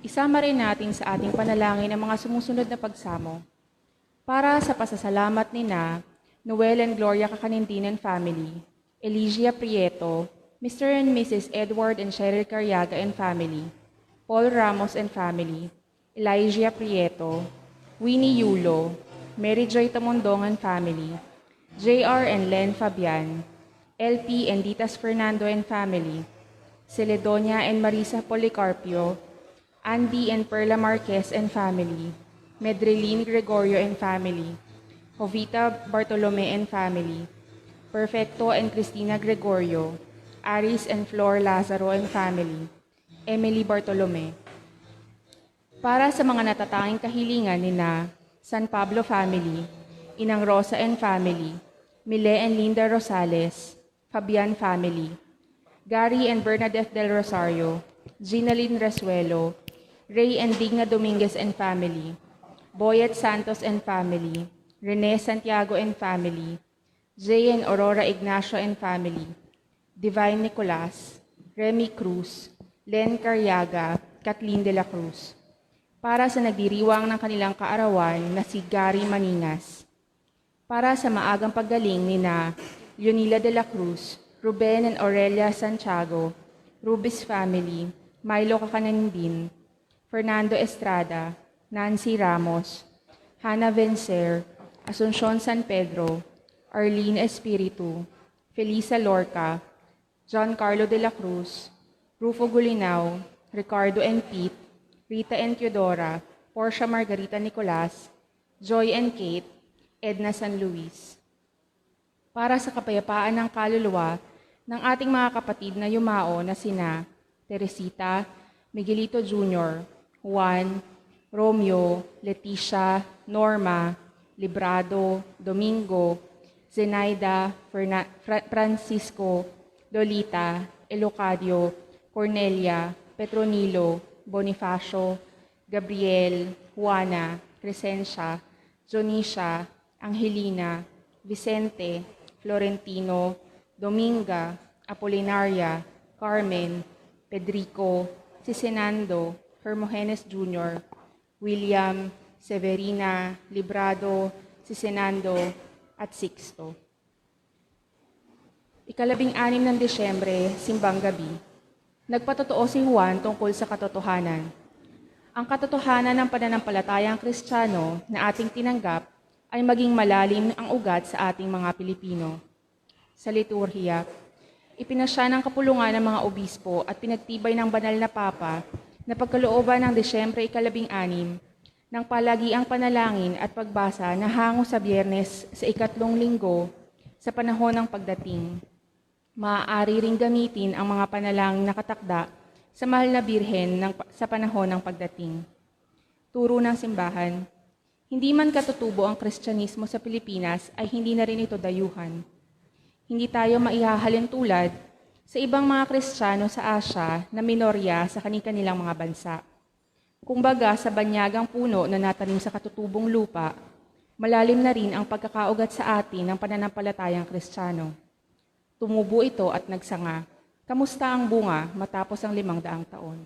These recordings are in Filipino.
Isama rin natin sa ating panalangin ang mga sumusunod na pagsamo. Para sa pasasalamat ni Noel and Gloria Kakanindin and family, Elysia Prieto, Mr. and Mrs. Edward and Cheryl Carriaga and family, Paul Ramos and family, Elijah Prieto, Winnie Yulo, Mary Joy Tamondong and family, J.R. and Len Fabian, LP and Ditas Fernando and family, Celedonia and Marisa Policarpio, Andy and Perla Marquez and family, Medrelin Gregorio and family, Jovita Bartolome and family, Perfecto and Cristina Gregorio, Aris and Flor Lazaro and family, Emily Bartolome. Para sa mga natatanging kahilingan ni San Pablo family, Inang Rosa and family, Mile and Linda Rosales, Fabian family, Gary and Bernadette Del Rosario, Ginalyn Resuelo, Ray and Digna Dominguez and family, Boyet Santos and family, Rene Santiago and family, Jay and Aurora Ignacio and family, Divine Nicolas, Remy Cruz, Len Carriaga, Kathleen de la Cruz. Para sa nagdiriwang ng kanilang kaarawan na si Gary Maningas. Para sa maagang paggaling ni Leonila de la Cruz, Ruben and Aurelia Santiago, Rubis family, Milo Kakanandin, Fernando Estrada, Nancy Ramos, Hannah Vencer, Asuncion San Pedro, Arlene Espiritu, Felisa Lorca, John Carlo de la Cruz, Rufo Gulinao, Ricardo and Pete, Rita and Teodora, Portia Margarita Nicolas, Joy and Kate, Edna San Luis. Para sa kapayapaan ng kaluluwa ng ating mga kapatid na yumao na sina Teresita, Miguelito Jr., Juan, Romeo, Leticia, Norma, Librado, Domingo, Zenaida, Francisco, Lolita, Elocadio, Cornelia, Petronilo, Bonifacio, Gabriel, Juana, Crescencia, Jonisha, Angelina, Vicente, Florentino, Dominga, Apolinaria, Carmen, Pedrico, Cisenando, Hermogenes Jr., William, Severina, Librado, Cisenando, at Sixto. 16 ng Desyembre, Simbang Gabi. Nagpatotoo si Juan tungkol sa katotohanan. Ang katotohanan ng pananampalatayang Kristiyano na ating tinanggap ay maging malalim ang ugat sa ating mga Pilipino. Sa liturhiya, ipinasya ng kapulungan ng mga obispo at pinagtibay ng banal na papa na pagkalooban ng Desyembre 16 ng palagiang panalangin at pagbasa na hango sa Biyernes sa 3 linggo sa panahon ng pagdating. Maaari ring gamitin ang mga panalangin na katakda sa Mahal na Birhen sa panahon ng pagdating. Turo ng simbahan, hindi man katutubo ang Kristyanismo sa Pilipinas ay hindi na rin ito dayuhan. Hindi tayo maihahalin tulad sa ibang mga Kristiyano sa Asya na minorya sa kanilang mga bansa. Kumbaga sa banyagang puno na natanim sa katutubong lupa, malalim na rin ang pagkakaugat sa atin ng pananampalatayang Kristiyano. Tumubo ito at nagsanga. Kamusta ang bunga matapos ang 500 taon?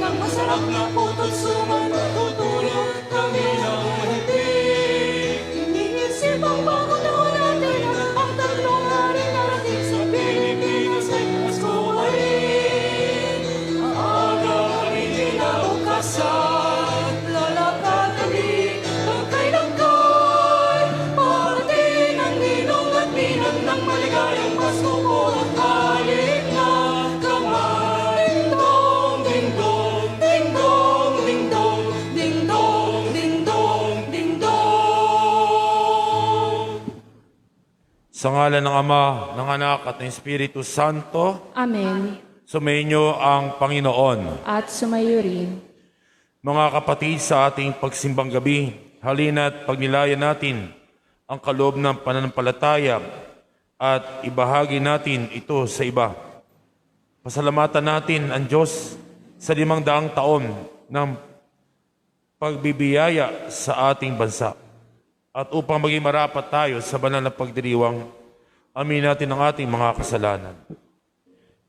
Ang Sa ngalan ng Ama, ng Anak at ng Espiritu Santo, Amen. sumainyo ang Panginoon. At sumayo rin. Mga kapatid, sa ating pagsimbang gabi, halina't pagnilayan natin ang kaloob ng pananampalataya at ibahagi natin ito sa iba. Pasalamatan natin ang Diyos sa 500 taon ng pagbibiyaya sa ating bansa. At upang maging marapat tayo sa banal na pagdiriwang, amin natin ang ating mga kasalanan.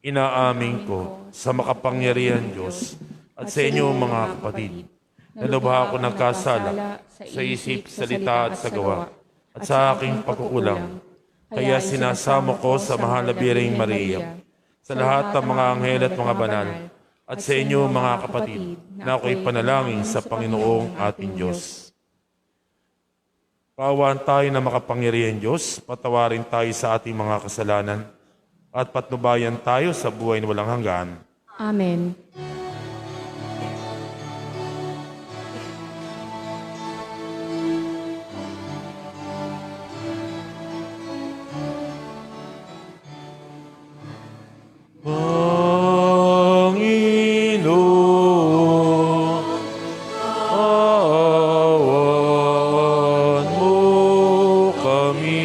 Inaamin ko sa makapangyarihan Diyos at sa inyo mga kapatid, na lubha ako ng kasala sa isip, salita at sa gawa, at sa aking pagkukulang. Kaya sinasamo ko sa mahal na Birheng Maria, sa lahat ng mga anghel at mga banal, at sa inyo mga kapatid, na ako'y panalangin sa Panginoong ating Diyos. Kaawaan tayo na makapangyarihan Diyos, patawarin tayo sa ating mga kasalanan, at patnubayan tayo sa buhay na walang hanggan. Amen. Panginoon, awan mo kami.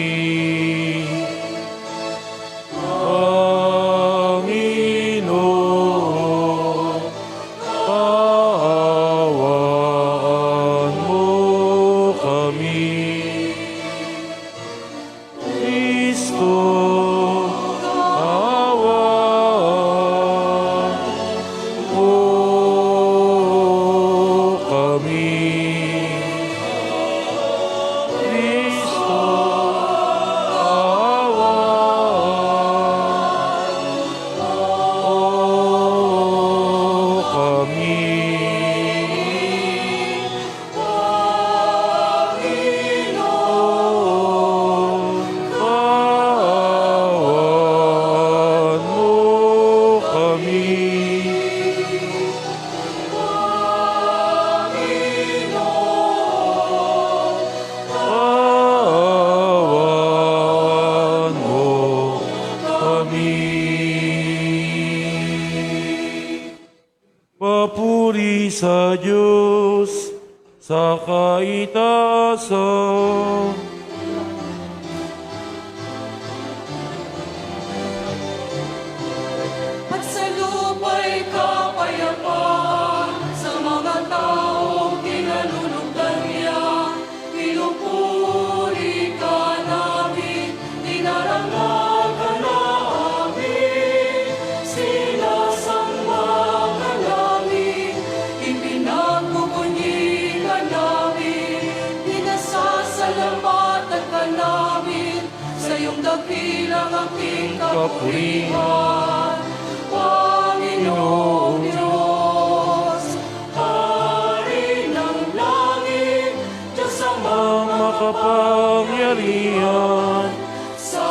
Panginoon, awan mo kami. Kristo, papuri sa Diyos sa kaitaasan. At sa lupa'y kapayapaan sa mga taong kinalulugdan niya. Pinupuri ka namin, dinarangal ka namin. Sinasamba ka namin, ipinagpupunyi ka namin. Pinasasalamatan ka namin, sa iyong dakilang aking kapurihan. Panginoong Diyos, Hari ng langit, Diyos ang Makapangyarihan sa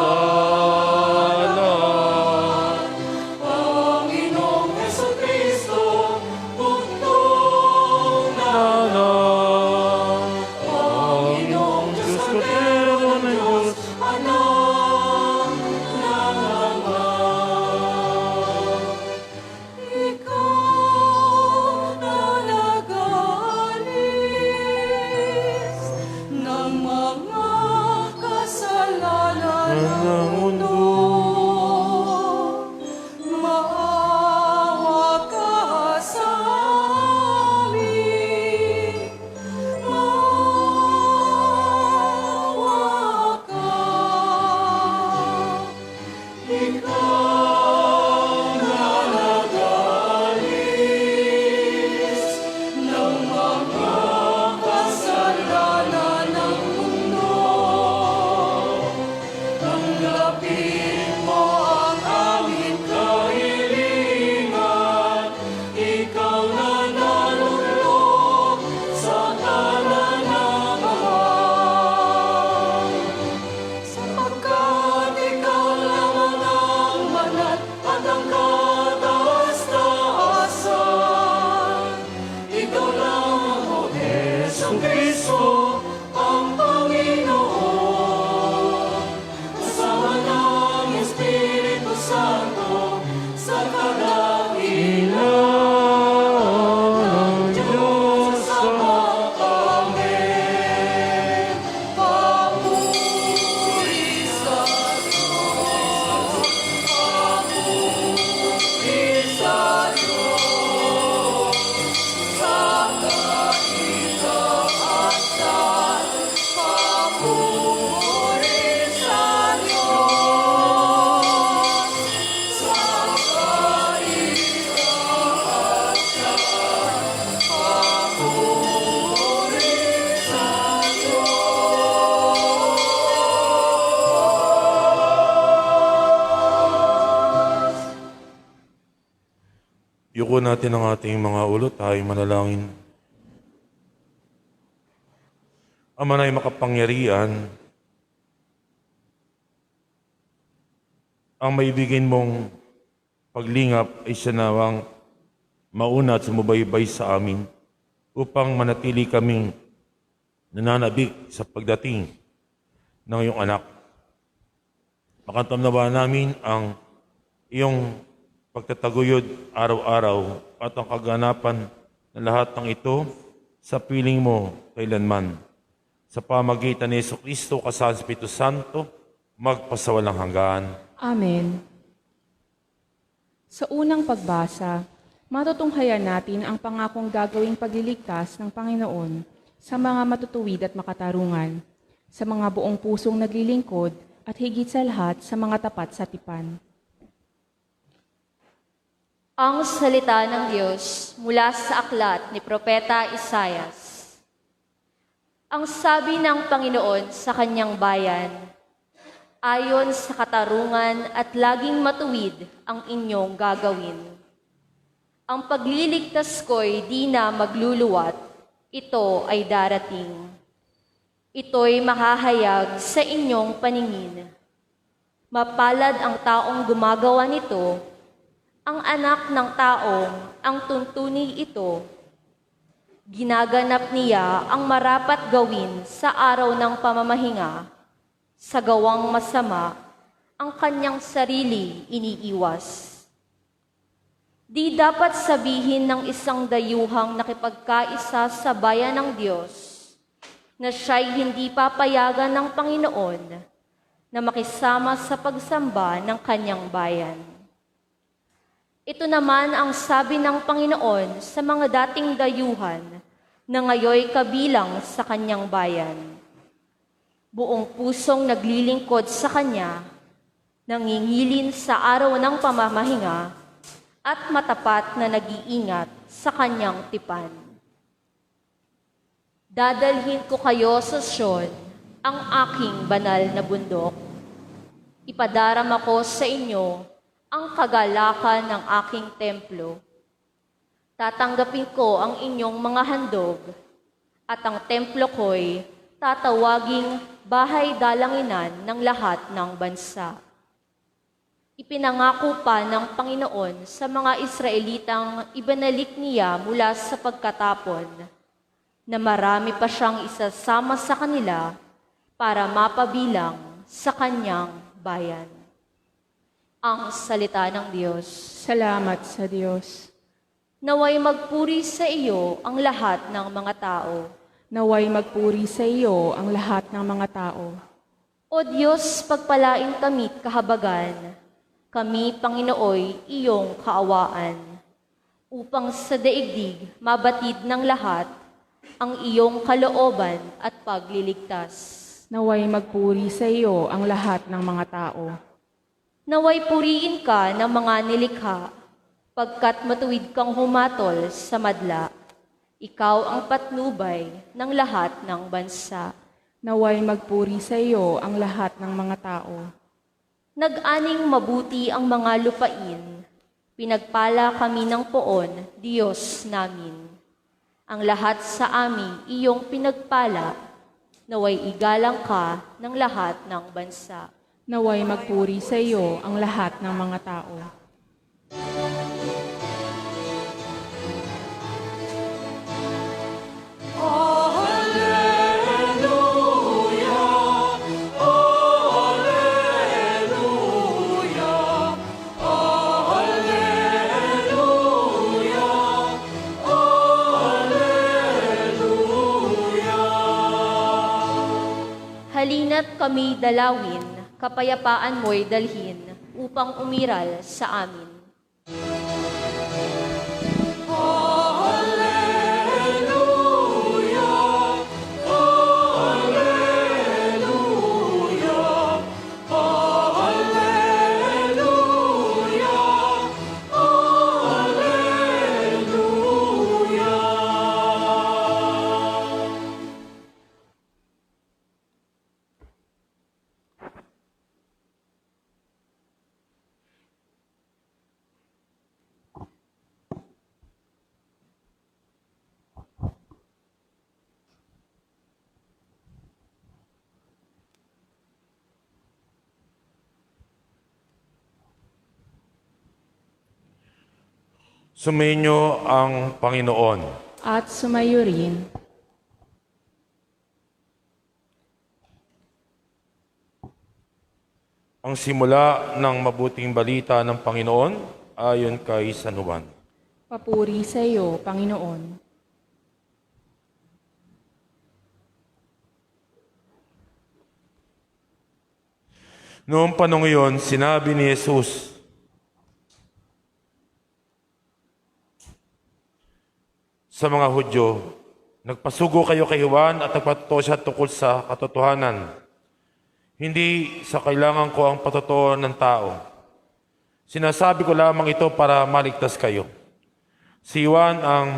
lahat. Panginoong Jesucristo, bugtong Anak, Panginoong Diyos, Kordero ng Diyos, anak ng Ama. Ikaw na nag-aalis ng mga Yuko natin ang ating mga ulo, tayo manalangin. Ama na'y makapangyarihan, ang maibigin mong paglingap ay siya nawang mauna at sumubaybay sa amin upang manatili kaming nananabik sa pagdating ng iyong anak. Makantamnawa namin ang iyong pagtataguyod araw-araw at ang kaganapan ng lahat ng ito sa piling mo kailanman. Sa pamagitan ni Jesucristo kasama sa Espiritu Santo, magpasawalang hanggan. Amen. Sa unang pagbasa, matutunghayan natin ang pangakong gagawing pagliligtas ng Panginoon sa mga matutuwid at makatarungan, sa mga buong pusong naglilingkod at higit sa lahat sa mga tapat sa tipan. Ang salita ng Diyos mula sa aklat ni Propeta Isaias. Ang sabi ng Panginoon sa kanyang bayan, ayon sa katarungan at laging matuwid ang inyong gagawin. Ang pagliligtas ko'y di na magluluwat, ito ay darating. Ito'y makahayag sa inyong paningin. Mapalad ang taong gumagawa nito, ang anak ng taong ang tuntuni ito. Ginaganap niya ang marapat gawin sa araw ng pamamahinga. Sa gawang masama, ang kanyang sarili iniiwas. Di dapat sabihin ng isang dayuhang nakipagkaisa sa bayan ng Diyos na siya'y hindi papayagan ng Panginoon na makisama sa pagsamba ng kanyang bayan. Ito naman ang sabi ng Panginoon sa mga dating dayuhan na ngayoy kabilang sa kanyang bayan. Buong pusong naglilingkod sa Kanya, nangingilin sa araw ng pamamahinga, at matapat na nag-iingat sa Kanyang tipan. Dadalhin ko kayo sa Sion, ang aking banal na bundok. Ipadarama ko sa inyo ang kagalakan ng aking templo. Tatanggapin ko ang inyong mga handog, at ang templo ko'y tatawaging bahay dalanginan ng lahat ng bansa. Ipinangako pa ng Panginoon sa mga Israelitang ibinalik niya mula sa pagkatapon, na marami pa siyang isasama sa kanila para mapabilang sa kanyang bayan. Ang salita ng Diyos. Salamat sa Diyos. Naway magpuri sa iyo ang lahat ng mga tao. Naway magpuri sa iyo ang lahat ng mga tao. O Diyos, pagpalain kami't kahabagan, kami, Panginooy, iyong kaawaan, upang sa daigdig mabatid ng lahat ang iyong kalooban at pagliligtas. Naway magpuri sa iyo ang lahat ng mga tao. Naway puriin ka ng mga nilikha, pagkat matuwid kang humatol sa madla. Ikaw ang patnubay ng lahat ng bansa. Naway magpuri sa iyo ang lahat ng mga tao. Nag-aning mabuti ang mga lupain. Pinagpala kami ng poon, Diyos namin. Ang lahat sa amin iyong pinagpala, naway igalang ka ng lahat ng bansa. Naway magpuri sa iyo ang lahat ng mga tao. Halina't kami dalawin, kapayapaan mo'y dalhin, upang umiral sa amin. Sumainyo ang Panginoon. At sumayo rin. Ang simula ng mabuting balita ng Panginoon ayon kay San Juan. Papuri sa iyo, Panginoon. Noong panahon iyon, sinabi ni Jesus, sa mga Hudyo, nagpasugo kayo kay Juan at nagpatuto siya tungkol sa katotohanan. Hindi sa kailangan ko ang patotoo ng tao. Sinasabi ko lamang ito para maligtas kayo. Si Juan ang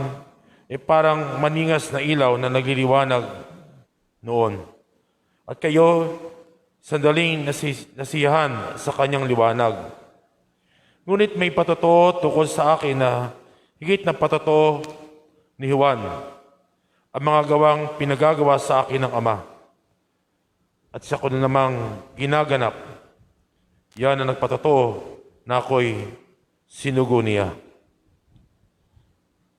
parang maningas na ilaw na nagliliwanag noon. At kayo, sandaling nasiyahan sa kanyang liwanag. Ngunit may patotoo tungkol sa akin na higit na patotoo ni Juan, ang mga gawang pinagagawa sa akin ng Ama. At siya ko na namang ginaganap. Yan ang nagpatotoo na ako'y sinugo niya.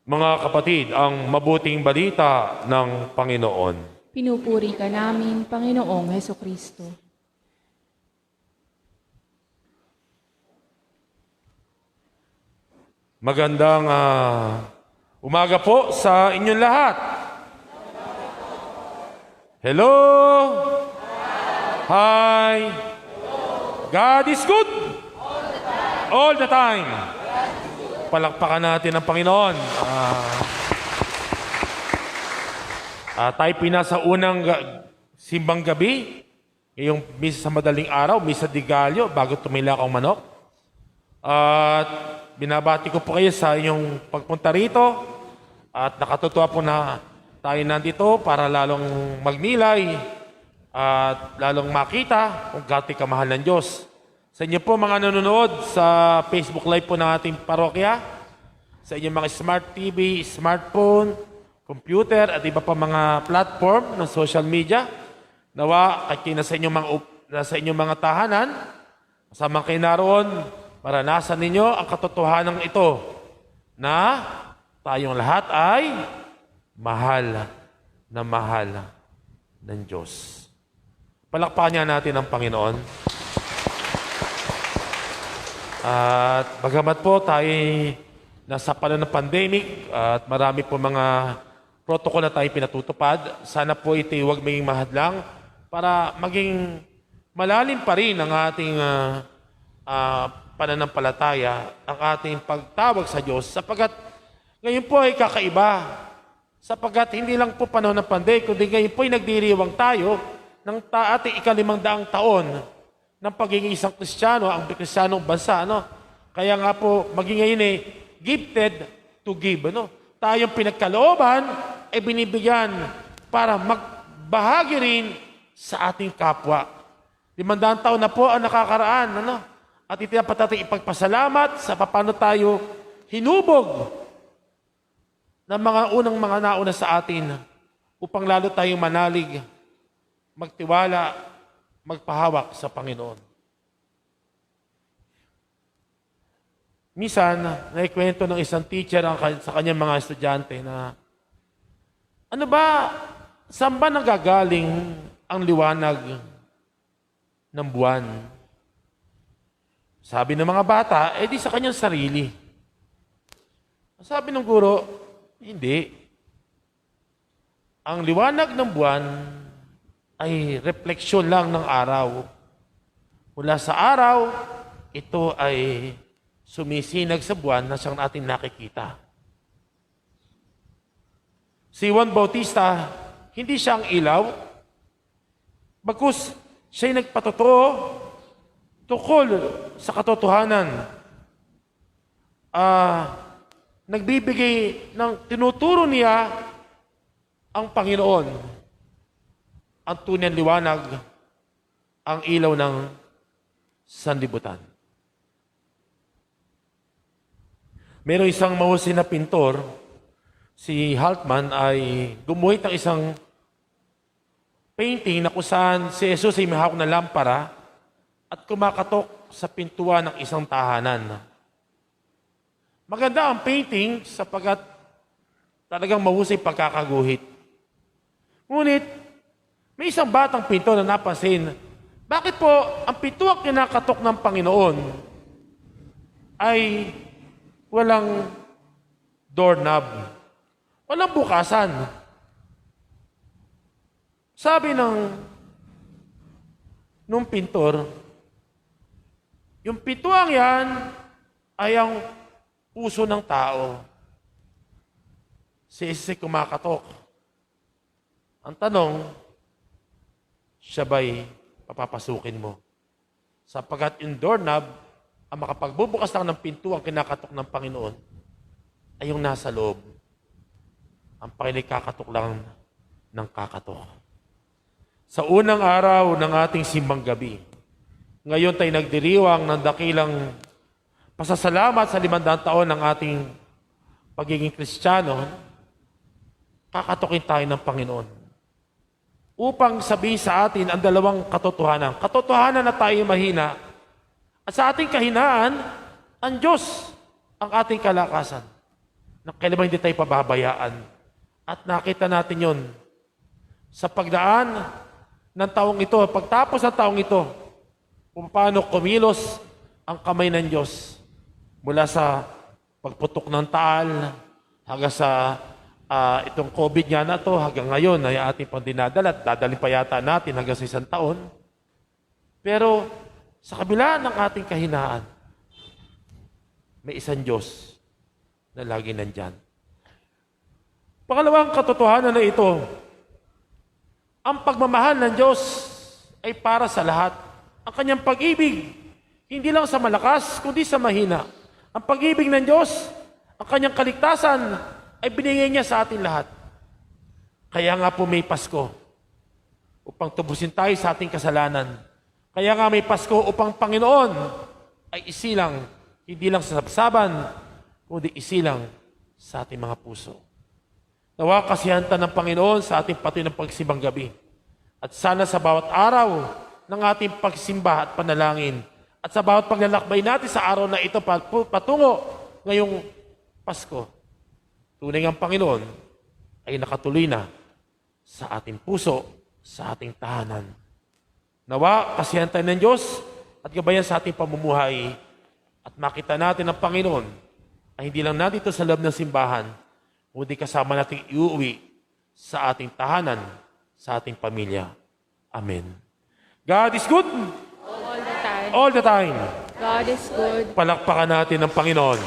Mga kapatid, ang mabuting balita ng Panginoon. Pinupuri ka namin, Panginoong Heso Kristo. Magandang umaga po sa inyong lahat. Hello! Hi! God is good! All the time! Palakpakan natin ang Panginoon. Tayo pinasa unang simbang gabi, yung misa sa madaling araw, misa di Gallo, bago tumila ang manok. At binabati ko po kayo sa inyong pagpunta rito at nakatutuwa po na tayo nandito para lalong magnilay at lalong makita kung gaano kamahal ng Diyos. Sa inyo po mga nanonood sa Facebook Live po ng ating parokya, sa inyong mga smart TV, smartphone, computer at iba pa mga platform ng social media, nawa at nasa inyong mga tahanan, kasama kayo naroon, maranasan ninyo ang katotohanan ito na tayong lahat ay mahal ng Diyos. Palakpakan niya natin ang Panginoon. At bagamat po tayo nasa panahon ng pandemic at marami po mga protocol na tayo pinatutupad, sana po ito huwag maging mahadlang para maging malalim pa rin ang ating pananampalataya, ang ating pagtawag sa Diyos, sapagkat ngayon po ay kakaiba. Sapagkat hindi lang po panahon ng pandemic, kundi ngayon po ay nagdiriwang tayo ng ating 500 taon ng pagiging isang Kristiyano, ang Kristiyanong bansa. Ano? Kaya nga po, maging ngayon gifted to give. Ano? Tayong pinagkalooban ay binibigyan para magbahagi rin sa ating kapwa. 500 taon na po ang nakakaraan. Ano? At ito dapat natin ipagpasalamat sa paano tayo hinubog ng mga mga nauna sa atin upang lalo tayong manalig, magtiwala, magpahawak sa Panginoon. Minsan, naikwento ng isang teacher sa kanyang mga estudyante na ano ba, saan ba nanggagaling ang liwanag ng buwan? Sabi ng mga bata, di sa kanyang sarili. Sabi ng guro, hindi. Ang liwanag ng buwan ay refleksyon lang ng araw. Mula sa araw, ito ay sumisinag sa buwan na siyang ating nakikita. Si Juan Bautista, hindi siya ang ilaw, bagkus siya'y nagpatotoo tungkol sa katotohanan. Nagbibigay ng tinuturo niya ang Panginoon, ang tunay na liwanag, ang ilaw ng sanlibutan. Mayroong isang mahusay na pintor, si Haltman, ay gumuhit ng isang painting na kung saan si Jesus ay may hawak na lampara at kumakatok sa pintuan ng isang tahanan. Maganda ang painting sapagkat talagang mahusay pagkakaguhit. Ngunit, may isang batang pinto na napansin, bakit po ang pintuang kinakatok ng Panginoon ay walang doorknob, walang bukasan? Sabi nung pintor, yung pintuang yan ay ang puso ng tao. Si Jesus ay kumakatok. Ang tanong, siya ba'y papapasukin mo? Sapagkat yung doorknob, ang makapagbubukas lang ng pintuang kinakatok ng Panginoon, ay yung nasa loob. Ang Panginoon kakatok lang ng kakatok. Sa unang araw ng ating simbang gabi, ngayon tayo nagdiriwang ng dakilang pasasalamat sa 500 taon ng ating pagiging Kristiyano, kakatokin tayo ng Panginoon. Upang sabihin sa atin ang dalawang katotohanan. Katotohanan na tayo mahina. At sa ating kahinaan, ang Diyos ang ating kalakasan. Na kailanman hindi tayo pababayaan. At nakita natin yon sa pagdaan ng taong ito, pagtapos ng taong ito, kung paano kumilos ang kamay ng Diyos mula sa pagputok ng taal hanggang sa itong COVID nga na to hanggang ngayon ay ating pang dinadala at dadalhin pa yata natin hanggang sa 1 taon. Pero sa kabila ng ating kahinaan, may isang Diyos na lagi nandyan. Pangalawang katotohanan na ito, ang pagmamahal ng Diyos ay para sa lahat. Ang kanyang pag-ibig, hindi lang sa malakas, kundi sa mahina. Ang pag-ibig ng Diyos, ang kanyang kaligtasan, ay binigay niya sa atin lahat. Kaya nga po may Pasko, upang tubusin tayo sa ating kasalanan. Kaya nga may Pasko upang Panginoon ay isilang, hindi lang sa sabsaban, kundi isilang sa ating mga puso. Nawa kasihanta ng Panginoon sa ating patuloy ng pagsimbang gabi. At sana sa bawat araw ng ating pagsimba at panalangin, at sa bawat paglalakbay natin sa araw na ito patungo ngayong Pasko, tunay ang Panginoon ay nakatuloy na sa ating puso, sa ating tahanan. Nawa, kasihan tayo ng Diyos at gabayan sa ating pamumuhay at makita natin ang Panginoon ay hindi lang nandito sa loob ng simbahan, kundi kasama nating iuwi sa ating tahanan, sa ating pamilya. Amen. God is good. All the time. All the time. God is good. Palakpakan natin ang Panginoon.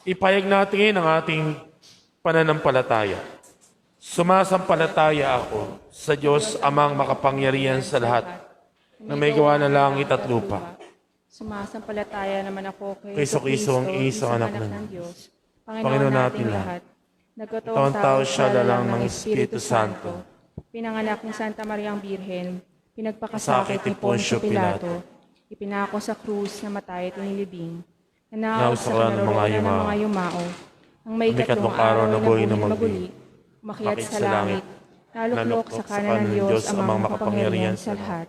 Ipayag natin ang ating pananampalataya. Sumasampalataya ako sa Diyos amang makapangyarihan sa lahat na may gawa ng langit at lupa. Sumasampalataya naman ako kay Kristo ang isang anak ng Diyos. Panginoon natin lahat. Nagkataong Tao siya dalang ng Espiritu Santo. Pinanganak ni Santa Mariang Birhen. Pinagpakasakit ni Poncio Pilato. Ipinako sa krus na matay at inilibing. Nanaog sa kinaroroonan ng mga yumao. Ang may katlong araw na buhay na maguli. Umakyat sa langit. Naluklok sa kanan ng Diyos amang makapangyarihan sa lahat.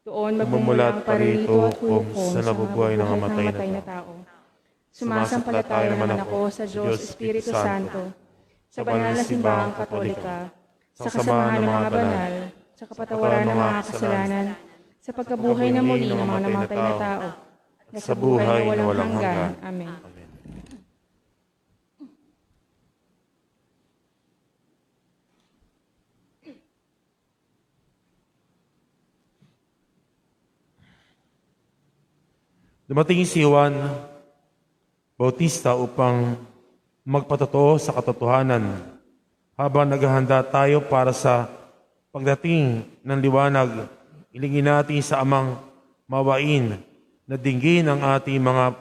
Doon magmumulat pa rito at hukom sa nabubuhay ng mamatay na tao. Sumasampalataya naman ako sa Diyos Espiritu Santo, sa banal na simbahang katolika, sa kasamahan ng mga banal, sa kapatawaran ng mga kasalanan, sa pagkabuhay na muli ng mga namatay na tao, at sa buhay na walang hanggan. Amen. Dumating si Juan Bautista upang magpatotoo sa katotohanan habang naghahanda tayo para sa pagdating ng liwanag. Ilingin natin sa amang mawain na dinggin ang ating mga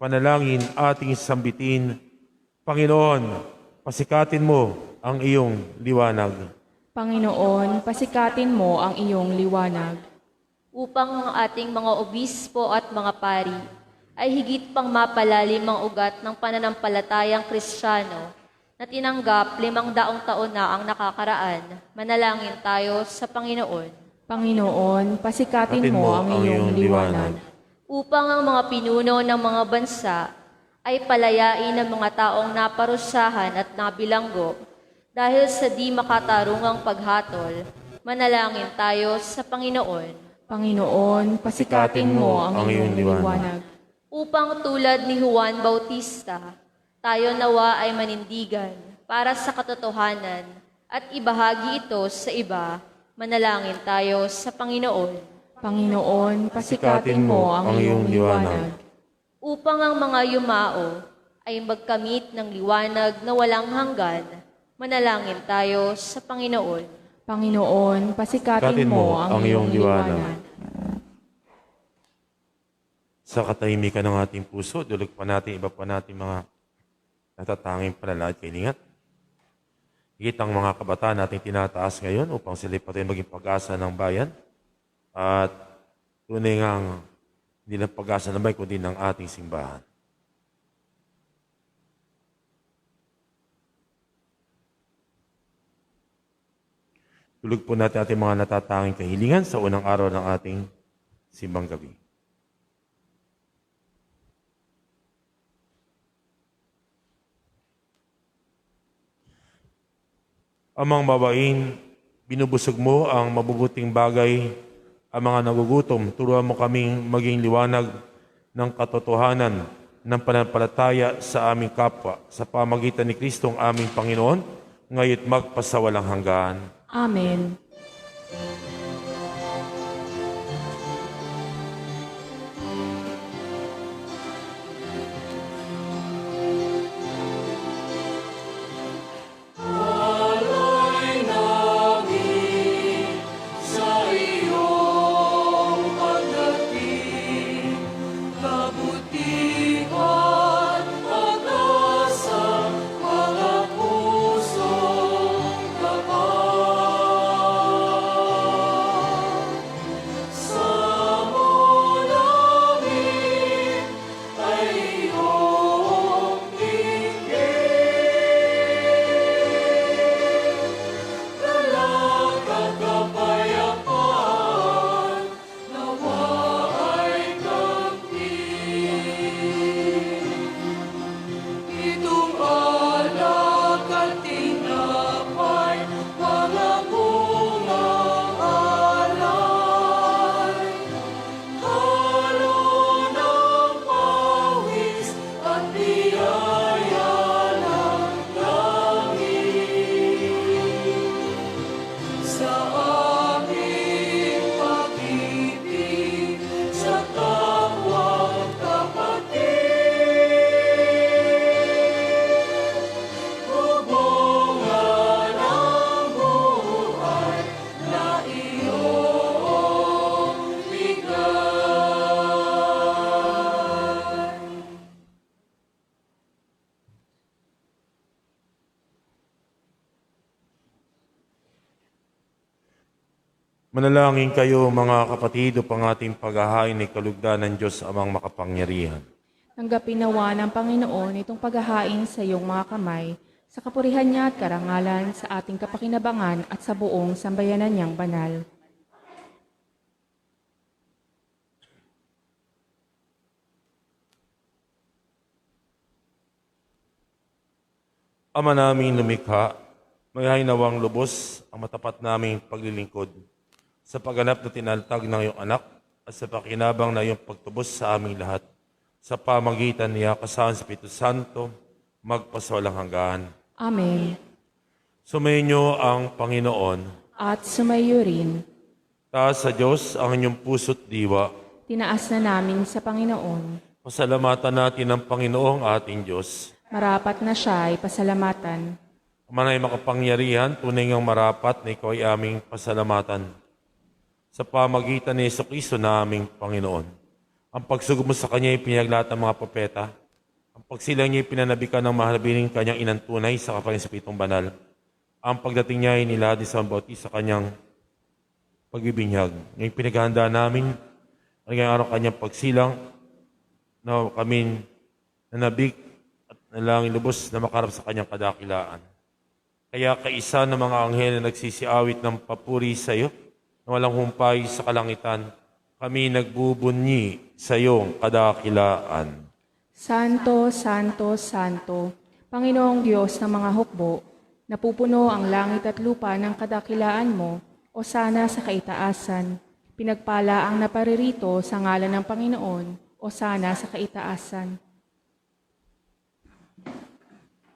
panalangin, ating sambitin. Panginoon, pasikatin mo ang iyong liwanag. Panginoon, pasikatin mo ang iyong liwanag. Upang ang ating mga obispo at mga pari ay higit pang mapalalim ang ugat ng pananampalatayang Kristiyano na tinanggap 500 taon na ang nakakaraan. Manalangin tayo sa Panginoon. Panginoon, pasikatin mo ang iyong liwanag. upang ang mga pinuno ng mga bansa ay palayain ng mga taong naparusahan at nabilanggo dahil sa di makatarungang paghatol. Manalangin tayo sa Panginoon. Panginoon, pasikatin mo ang iyong liwanag. Upang tulad ni Juan Bautista, tayo nawa ay manindigan para sa katotohanan at ibahagi ito sa iba. Manalangin tayo sa Panginoon. Panginoon, pasikatin mo ang iyong liwanag. Upang ang mga yumao ay magkamit ng liwanag na walang hanggan, manalangin tayo sa Panginoon. Panginoon, pasikatin mo ang iyong liwanag. Sa katahimikan ng ating puso, dulog pa natin, iba pa natin mga natatanging panalangin at kailingat. Higit ang mga kabataan natin tinataas ngayon upang sila pa rin maging pag-asa ng bayan. At tunay ngang hindi lang pag-asa ng bayan, kundi ng ating simbahan. Tulog po natin ating mga natatanging kahilingan sa unang araw ng ating simbang gabi. Amang babain, binubusog mo ang mabubuting bagay, ang mga nagugutom. Turuan mo kaming maging liwanag ng katotohanan ng pananampalataya sa aming kapwa sa pamagitan ni Kristong aming Panginoon, ngayon magpasawalang hanggan. Amen. Alay namin sa iyong pagdating, kabutihan, pag-asa, mga pusong kapal. Sa namin ay iyong Dalagang kapayapaan, nawa ay kamtin. Itong alak at tinapay, mga bungang alay. Halo ng pawis at biyaya ng langit. Sa aming pag-ibig sa kapwang kapatid, hubungan ang buhay na iyong bigay. Manalangin kayo mga kapatid upang ating paghahain ay kalugdan ng Diyos amang makapangyarihan. Tanggapin nawa ng Panginoon itong paghahain sa iyong mga kamay, sa kapurihan niya at karangalan, sa ating kapakinabangan at sa buong sambayanan niyang banal. Ama naming lumikha, may nawang lubos ang matapat naming paglilingkod sa pagganap na tinaltag ng iyong anak at sa pakinabang na iyong pagtubos sa aming lahat. Sa pamagitan niya kasama sa Espiritu Santo, magpasawalang hanggan. Amen. Sumayin niyo ang Panginoon. At sumayo rin, Taas sa Diyos ang inyong puso't diwa. tinaas na namin sa Panginoon. Pasalamatan natin ang Panginoong ating Diyos. Marapat na siya ay pasalamatan. Manay makapangyarihan, tunay ngang marapat na ikaw ay aming pasalamatan. Sa pamagitan ni Jesucristo na aming Panginoon. Ang pagsugod mo sa Kanya ay pinaglahat ng mga propeta. Ang pagsilang niya ay pinanabikan ng mahalabiling Kanyang inantunay sa kapaling sa pitong banal. Ang pagdating niya ay nilahad ni San Bautista sa Kanyang pagbibinyag. Ngayong pinaghahanda namin, ang ngayong araw Kanyang pagsilang, na kami nanabik at nalangin lubos na makarap sa Kanyang kadakilaan. Kaya kaisa ng mga anghel na nagsisiawit ng papuri sa iyo, na walang humpay sa kalangitan, Kami nagbubunyi sa iyong kadakilaan. Santo, Santo, Santo, Panginoong Diyos ng mga hukbo, napupuno ang langit at lupa ng kadakilaan mo, o sana sa kaitaasan. Pinagpala ang naparirito sa ngalan ng Panginoon, o sana sa kaitaasan.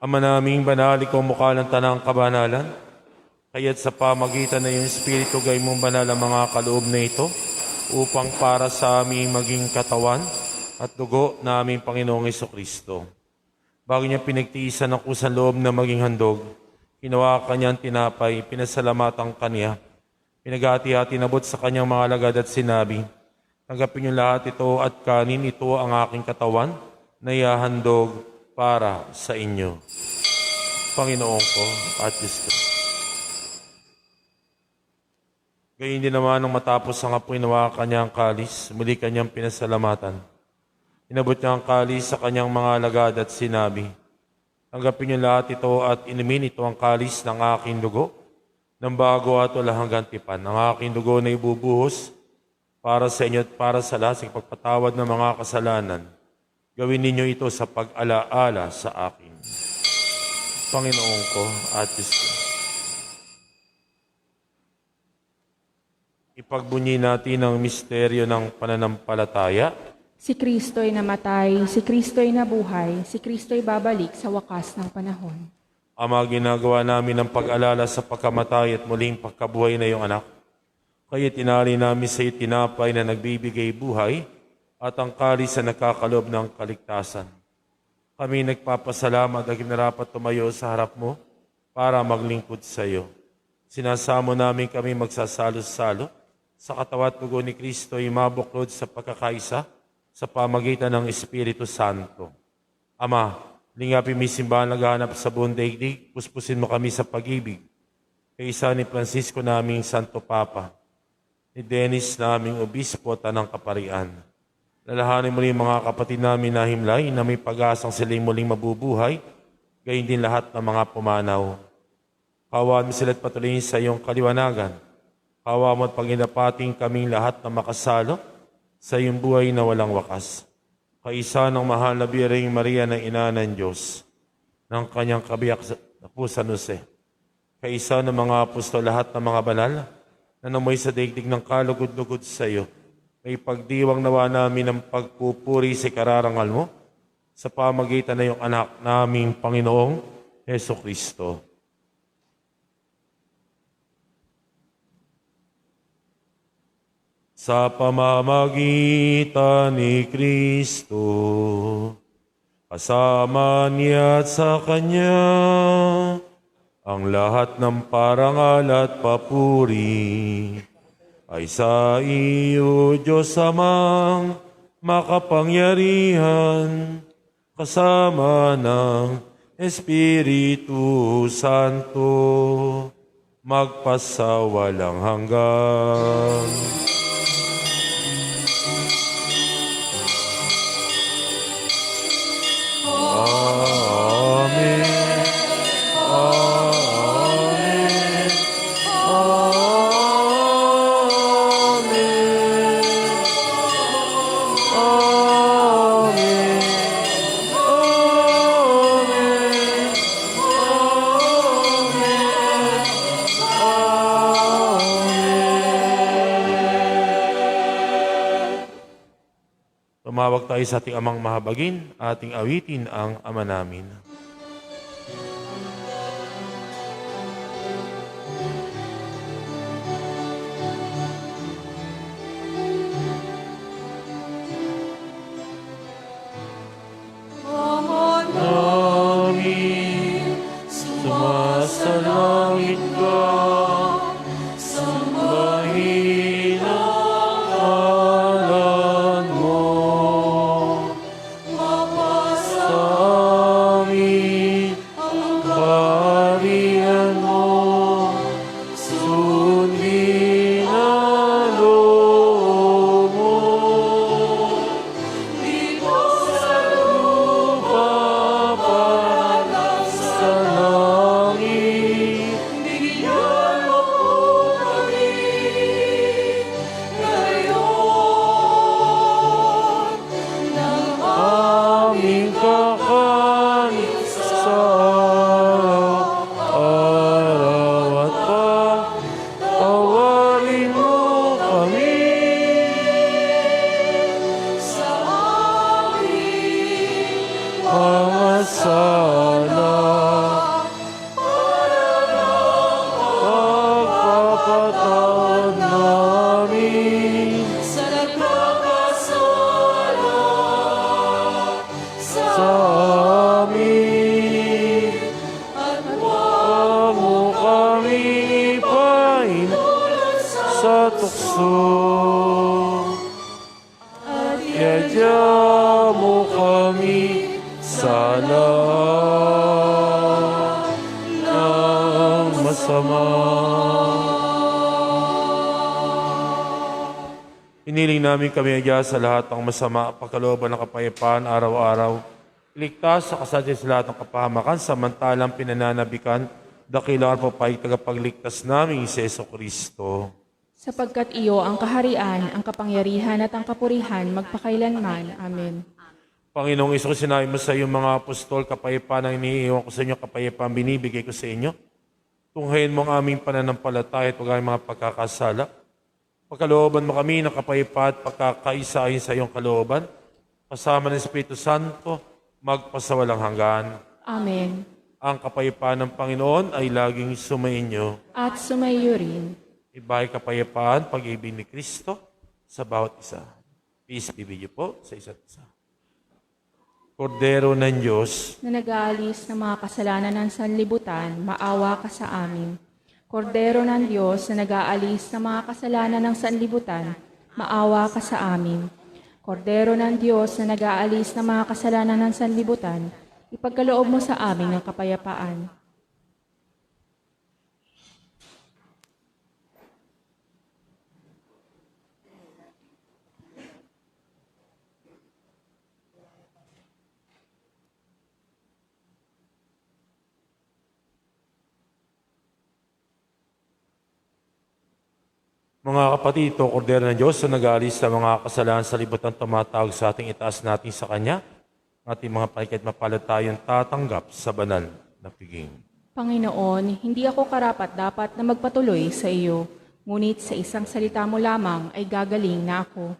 Ama naming banal, ikaw mukha ng tanang kabanalan, kaya't sa pamagitan na iyong Espiritu gay mong banal ang mga kaloob na ito, upang para sa aming maging katawan at dugo na aming Panginoong Jesucristo. Bago niya pinagtiisan ng kusang loob na maging handog, ginawa kanyang tinapay, pinasalamatan kaniya, pinagati-hati nabot sa kanyang mga alagad at sinabi, tanggapin niyo lahat ito at kanin, ito ang aking katawan na ihahandog para sa inyo. Panginoon ko at Diyos ko. Gayun din naman nang matapos ang apoy nawa kanyang kalis, muli kanyang pinasalamatan. Inabot niya ang kalis sa kanyang mga alagad at sinabi, tanggapin niyo lahat ito at inumin ito ang kalis ng aking dugo, ng bago at walang hanggang tipan. Ang aking dugo na ibubuhos para sa inyo at para sa lahat sa pagpatawad ng mga kasalanan. Gawin ninyo ito sa pag-alaala sa akin. Panginoon ko at Diyos ko. Ipagbunyi natin ang misteryo ng pananampalataya. Si Kristo'y namatay, si Kristo'y nabuhay, si Kristo'y babalik sa wakas ng panahon. Ama, ginagawa namin ang pag-alala sa pagkamatay at muling pagkabuhay na iyong anak. Kaya tinali namin sa iyo tinapay na nagbibigay buhay at ang kalis na nakakalob ng kaligtasan. Kami nagpapasalamat at narapat tumayo sa harap mo para maglingkod sa iyo. Sinasamo namin kami magsasalo-salo sa katawan at dugo ni Kristo ay mabuklod sa pagkakaisa sa pamagitan ng Espiritu Santo. Ama, lingapin mo yung simbahan naghahanap sa buong daigdig, puspusin mo kami sa pag-ibig. Kay isa ni Francisco naming Santo Papa, ni Dennis naming Obispo at Tanang Kaparian. Lalahanin mo rin mga kapatid namin na himlay na may pag-asang silang muling mabubuhay, gayon din lahat ng mga pumanaw. Kawaan mo sila't patuloy sa iyong kaliwanagan. Kawaan mo at paginapating kaming lahat na makasalo sa iyong buhay na walang wakas. Kaisa ng mahal na Birheng Maria na ina ng Diyos, ng kanyang kabiyak na po San Jose. Kaisa ng mga apostol lahat ng mga banal na namoy sa daigdig ng kalugod-lugod sa iyo. May pagdiwang nawa namin ng pagpupuri sa kararangal mo sa pamagitan na iyong anak naming Panginoong Jesucristo. Sa pamamagitan ni Kristo, kasama niya at sa Kanya, ang lahat ng parangal at papuri ay sa iyo, Diyos Amang makapangyarihan, kasama ng Espiritu Santo, magpasawalang hanggan. Amen. Amen. Tumawag tayo sa ating amang mahabagin, ating awitin ang Ama namin. Ama Namin, sumasalangit ka, sambahin ang ngalan mo. mapasa Sa amin ang kaharian mo, sundin ang loob mo. dito sa Lupa para sa langit. lahat ng masama. Iniling namin kami adya sa lahat ng masama, pagkalooban ng kapayapaan araw-araw. Iligtas sa kasadya sa lahat ng kapahamakan, samantalang pinananabikan, dakilang papay tagapagligtas namin si Yesu Kristo. Sapagkat iyo ang kaharian, ang kapangyarihan at ang kapurihan magpakailanman. Amen. Panginoong Isus, sinabi mo sa iyong mga apostol, kapayapaan ang iniiwan ko sa inyo, kapayapaan binibigay ko sa inyo. Tunghayin mo ang aming pananampalataya at huwag aming mga pagkakasala. Pagkalooban mo kami ng kapayapaan at pagkakaisa ayon sa iyong kalooban, kasama ng Espiritu Santo, magpasawalang hanggan. Amen. Ang kapayapaan ng Panginoon ay laging sumainyo. At sumayo rin. Iba'y kapayapaan, pag-ibig ni Kristo sa bawat isa. Peace be with you po sa isa't isa. Kordero ng Diyos, Na nag-aalis ng mga kasalanan ng sanlibutan, maawa ka sa amin. Kordero ng Diyos na nag-aalis ng mga kasalanan ng sanlibutan, maawa ka sa amin. Kordero ng Diyos na nag-aalis ng mga kasalanan ng sanlibutan, ipagkaloob mo sa amin ng kapayapaan. mga kapatid, ito, Kordero ng Diyos na nag-aalis sa mga kasalanan sa libutan, tumatawag sa ating itaas natin sa Kanya, ating mga panikit mapalad tayong tatanggap sa banal na piging. Panginoon, hindi ako karapat dapat na magpatuloy sa iyo, ngunit sa isang salita mo lamang ay gagaling na ako.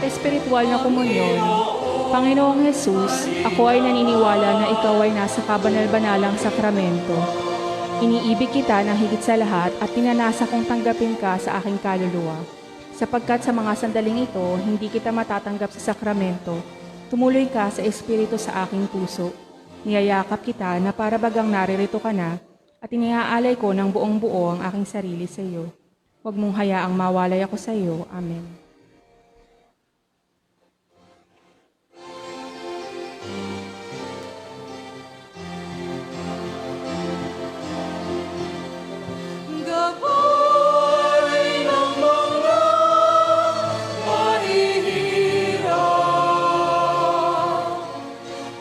Espiritual na komunyon. Panginoong Jesus, ako ay naniniwala na ikaw ay nasa kabanal-banalang sakramento. Iniibig kita ng higit sa lahat at pinanasa kong tanggapin ka sa aking kaluluwa. Sapagkat sa mga sandaling ito, hindi kita matatanggap sa sakramento. Tumuloy ka sa Espiritu sa aking puso. Niyayakap kita na para bagang naririto ka na at iniaalay ko ng buong buo ang aking sarili sa iyo. Huwag mong hayaang mawalay ako sa iyo. Amen. Gabay ng mga mahihirap.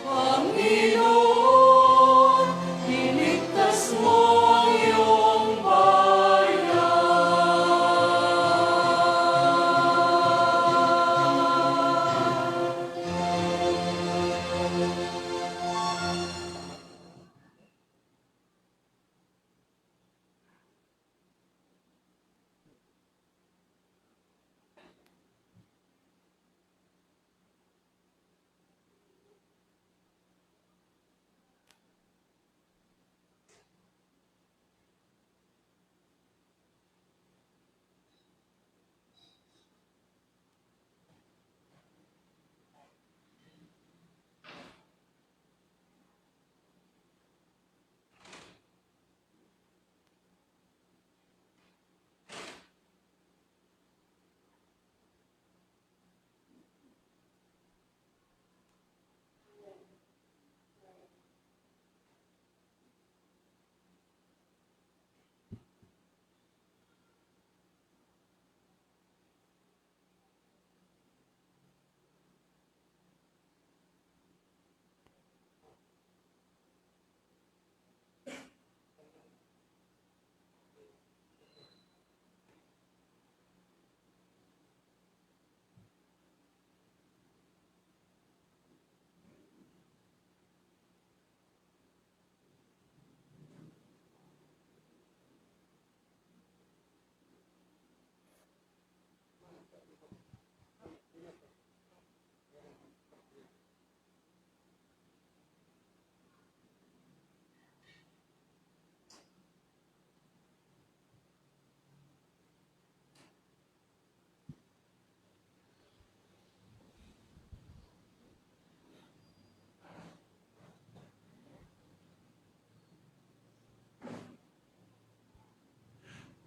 Panginoon, iligtas mo ang iyong bayan.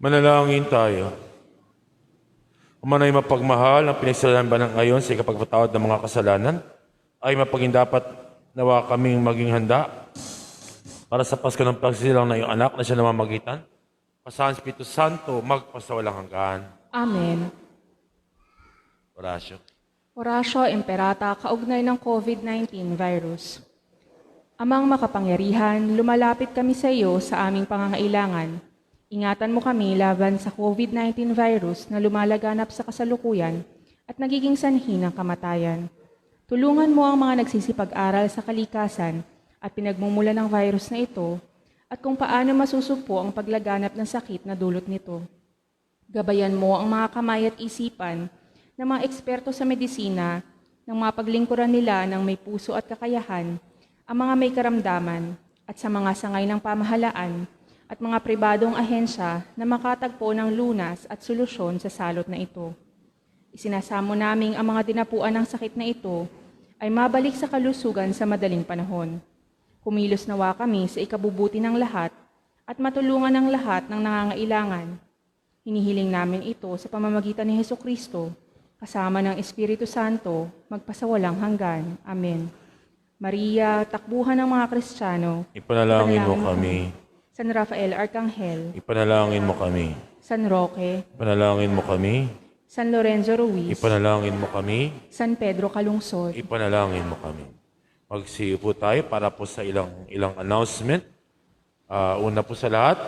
Manalangin tayo. Umanay mapagmahal ang pinagsalaan ba ng ngayon sa ikapagpatawad ng mga kasalanan, ay mapaging dapat nawa kaming maging handa para sa Pasko ng pagsilang na iyong anak na siya namamagitan. Pasahan Espiritu Santo, magpasawalang hanggan. Amen. Orasyo. Oratio Imperata kaugnay ng COVID-19 virus. Amang makapangyarihan, lumalapit kami sa iyo sa aming pangangailangan. Ingatan mo kami laban sa COVID-19 virus na lumalaganap sa kasalukuyan at nagiging sanhi ng kamatayan. Tulungan mo ang mga nagsisipag-aral sa kalikasan at pinagmumula ng virus na ito at kung paano masusugpo ang paglaganap ng sakit na dulot nito. Gabayan mo ang mga kamay at isipan ng mga eksperto sa medisina ng mga paglingkuran nila ng may puso at kakayahan, ang mga may karamdaman at sa mga sangay ng pamahalaan at mga pribadong ahensya na makatagpo ng lunas at solusyon sa salot na ito. Isinasamo naming ang mga dinapuan ng sakit na ito ay mabalik sa kalusugan sa madaling panahon. Kumilos nawa kami sa ikabubuti ng lahat at matulungan ng lahat ng nangangailangan. Hinihiling namin ito sa pamamagitan ni Hesukristo, kasama ng Espiritu Santo, magpasawalang hanggan. Amen. Maria, takbuhan ng mga Kristiyano, Ipanalangin mo kami. San Rafael Arcangel, Ipanalangin mo kami. San Roque, Ipanalangin mo kami. San Lorenzo Ruiz, Ipanalangin mo kami. San Pedro Calungsod. Ipanalangin mo kami. Magsiyo po tayo para po sa ilang announcement. Una po sa lahat,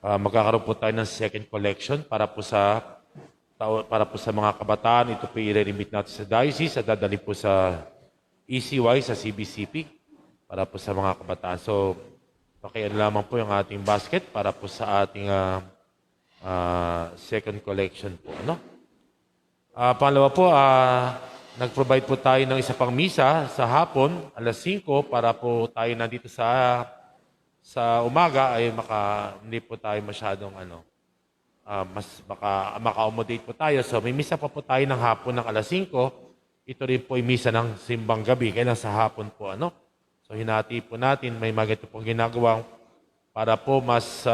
magkakaroon po tayo ng second collection para po sa mga kabataan. Ito po i-remit natin sa diocese at dadali po sa ECY, sa CBCP, para po sa mga kabataan. So, pakiyan lamang po yung ating basket para po sa ating second collection po. Ano? Pangalawa po, nag-provide po tayo ng isa pang misa sa hapon, alas 5, para po tayo nandito sa sa umaga ay hindi po tayo masyadong mas maka-accommodate po tayo. So may misa pa po tayo ng hapon ng alas 5. Ito rin po ay misa ng simbang gabi. Kailan sa hapon po So hinati po natin, may mga ito pong ginagawa para po mas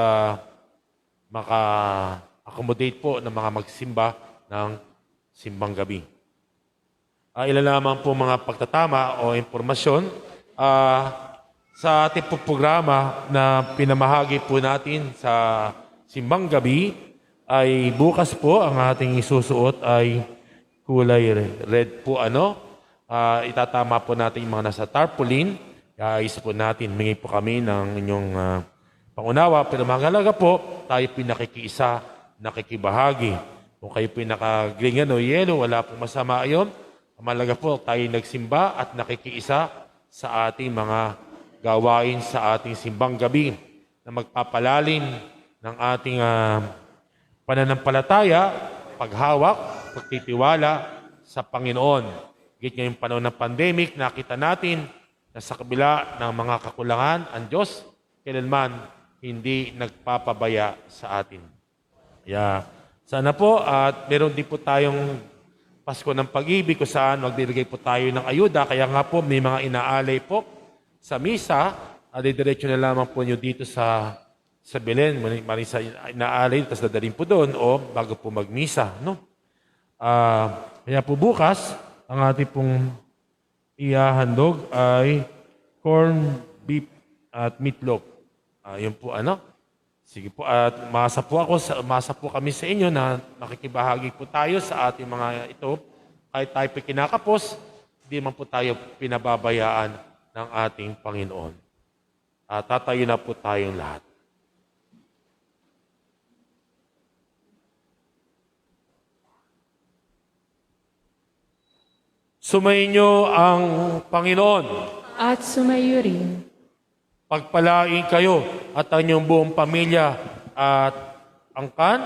maka-accommodate po ng mga magsimba ng simbang gabi. Ilan lamang po mga pagtatama o impormasyon sa ating po programa na pinamahagi po natin sa simbang gabi ay bukas po ang ating isusuot ay kulay red po itatama po natin yung mga nasa tarpaulin. Iayos po natin, mingi po kami ng inyong pangunawa, pero mahalaga po tayo pinakikiisa, nakikibahagi. Kung kayo pinaka-green o yellow, wala pong masama ayon. Mahalaga po tayo nagsimba at nakikiisa sa ating mga gawain sa ating simbang gabi na magpapalalim ng ating pananampalataya, paghawak, pagtitiwala sa Panginoon. Git ngayong panahon ng pandemic, nakita natin na sa kabila ng mga kakulangan, ang Diyos kailanman hindi nagpapabaya sa atin. Sana po at meron din po tayong Pasko ng Pag-ibig kung saan magbibigay po tayo ng ayuda. Kaya nga po may mga inaalay po sa misa. Diretso na lamang po nyo dito sa Belen. Maring sa inaalay, tapos dadalhin po doon o bago po magmisa. Kaya po bukas, ang ating pong ihahandog ay corn beef at meatloaf. Yun po Sige po, at masa po kami sa inyo na makikibahagi po tayo sa ating mga ito. Kahit tayo kinakapos, hindi man po tayo pinababayaan ng ating Panginoon. Tatayo na po tayong lahat. Sumainyo ang Panginoon. At sumayo rin. Pagpalain kayo at ang inyong buong pamilya at angkan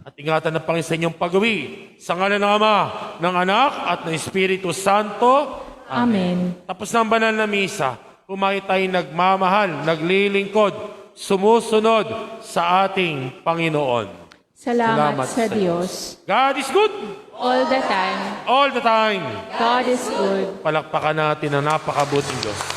at ingatan ng Panginoon sa inyong pag-uwi. Sa ngalan ng Ama, ng Anak at ng Espiritu Santo. Amen. Tapos ng banal na misa, kumain tayo nagmamahal, naglilingkod, sumusunod sa ating Panginoon. Salamat sa Diyos. God is good. All the time. All the time. God is good. Palakpakan natin ang napakabuting Diyos.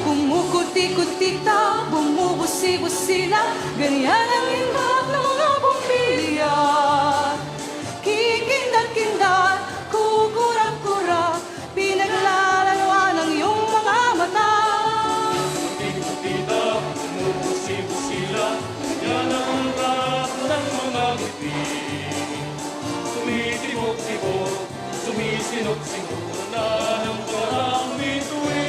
Kumukuti-kutita, bumubusi-busina, ganyan ang impact ng mga bumbilya. Kikindat-kindat, kukurap-kurap, pinaglalarawan ng iyong mga mata. Kumukuti-kutita, bumubusi-busina, ganyan ang impact ng mga ngiti. Tumitibok-tibok, sumisinok-sinok na ng parang bituin.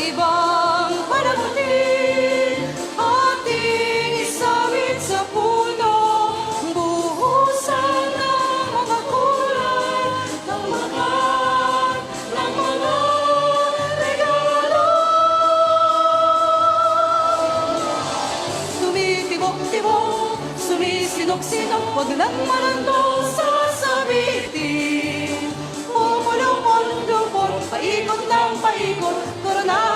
Ibang panagutin, ating isawit sa puno, buhusan ng mga kulay, ng mga regalo. Tumitibok-tibok, sumisinok-sinok, wag lang malandong sasabitin. Pumulong-pulong, paikot ng paikot, korona